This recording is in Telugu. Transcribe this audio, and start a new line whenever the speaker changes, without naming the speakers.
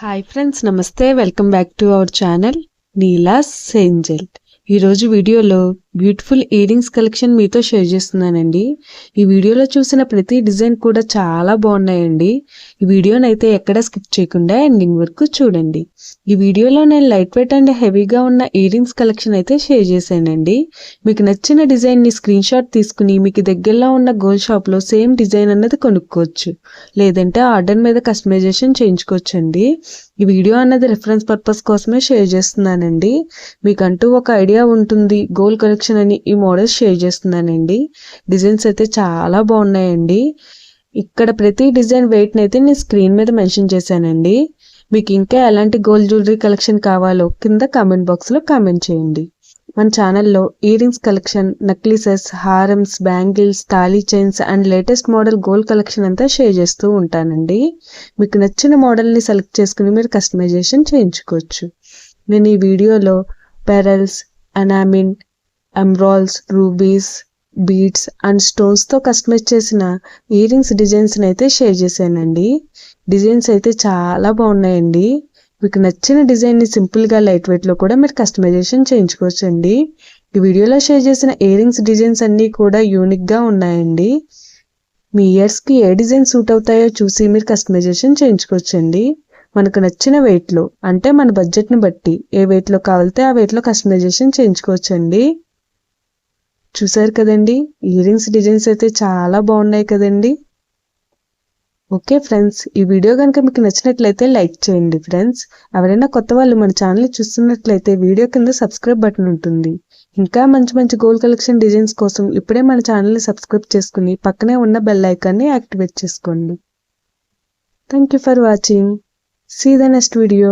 హాయ్ ఫ్రెండ్స్, నమస్తే. Welcome back to our channel Neela's Angel. ఈరోజు వీడియోలో బ్యూటిఫుల్ ఇయర్ రింగ్స్ కలెక్షన్ మీతో షేర్ చేస్తున్నానండి. ఈ వీడియోలో చూసిన ప్రతి డిజైన్ కూడా చాలా బాగున్నాయండి. ఈ వీడియోని అయితే ఎక్కడ స్కిప్ చేయకుండా ఎండింగ్ వరకు చూడండి. ఈ వీడియోలో నేను లైట్ వెయిట్ అండ్ హెవీగా ఉన్న ఇయర్ రింగ్స్ కలెక్షన్ అయితే షేర్ చేశానండి. మీకు నచ్చిన డిజైన్ని స్క్రీన్ షాట్ తీసుకుని మీకు దగ్గరలో ఉన్న గోల్డ్ షాప్లో సేమ్ డిజైన్ అన్నది కొనుక్కోవచ్చు, లేదంటే ఆర్డర్ మీద కస్టమైజేషన్ చేయించుకోవచ్చండి. ఈ వీడియో అన్నది రిఫరెన్స్ పర్పస్ కోసమే షేర్ చేస్తున్నానండి. మీకంటూ ఒక ఐడియా ఉంటుంది గోల్డ్ కలెక్షన్ అని ఈ మోడల్స్ షేర్ చేస్తున్నానండి. డిజైన్స్ అయితే చాలా బాగున్నాయండి. ఇక్కడ ప్రతి డిజైన్ వెయిట్ అయితే నేను స్క్రీన్ మీద మెన్షన్ చేశానండి. మీకు ఇంకా ఎలాంటి గోల్డ్ జ్యువెలరీ కలెక్షన్ కావాలో కింద కామెంట్ బాక్స్లో కామెంట్ చేయండి. మన ఛానల్లో ఇయర్ రింగ్స్ కలెక్షన్, నెక్లెసెస్, హారమ్స్, బ్యాంగిల్స్, తాళీ chains and latest model gold collection అంతా షేర్ చేస్తూ ఉంటానండి. మీకు నచ్చిన మోడల్ని సెలెక్ట్ చేసుకుని మీరు కస్టమైజేషన్ చేయించుకోవచ్చు. నేను ఈ వీడియోలో pearls, enamel, emeralds, rubies, beads and స్టోన్స్తో కస్టమైజ్ చేసిన ఇయర్ రింగ్స్ డిజైన్స్ని అయితే షేర్ చేశానండి. డిజైన్స్ అయితే చాలా బాగున్నాయండి. మీకు నచ్చిన డిజైన్ని సింపుల్గా లైట్ వెయిట్లో కూడా మీరు కస్టమైజేషన్ చేయించుకోవచ్చండి. ఈ వీడియోలో షేర్ చేసిన ఇయర్ రింగ్స్ డిజైన్స్ అన్నీ కూడా యూనిక్గా ఉన్నాయండి. మీ ఇయర్స్కి ఏ డిజైన్ సూట్ అవుతాయో చూసి మీరు కస్టమైజేషన్ చేయించుకోవచ్చండి. మనకు నచ్చిన వెయిట్లో, అంటే మన బడ్జెట్ని బట్టి ఏ వెయిట్లో కావాలితే ఆ వెయిట్లో కస్టమైజేషన్ చేయించుకోవచ్చండి. చూసారు కదండి, ఇయర్ రింగ్స్ డిజైన్స్ అయితే చాలా బాగున్నాయి కదండి. ఓకే ఫ్రెండ్స్, ఈ వీడియో కనుక మీకు నచ్చినట్లయితే లైక్ చేయండి ఫ్రెండ్స్. ఎవరైనా కొత్త వాళ్ళు మన ఛానల్ చూస్తున్నట్లయితే వీడియో కింద సబ్స్క్రైబ్ బటన్ ఉంటుంది. ఇంకా మంచి మంచి గోల్డ్ కలెక్షన్ డిజైన్స్ కోసం ఇప్పుడే మన ఛానల్ని సబ్స్క్రైబ్ చేసుకుని పక్కనే ఉన్న బెల్ ఐకాన్ని యాక్టివేట్ చేసుకోండి. Thank you for watching. See you in the next video.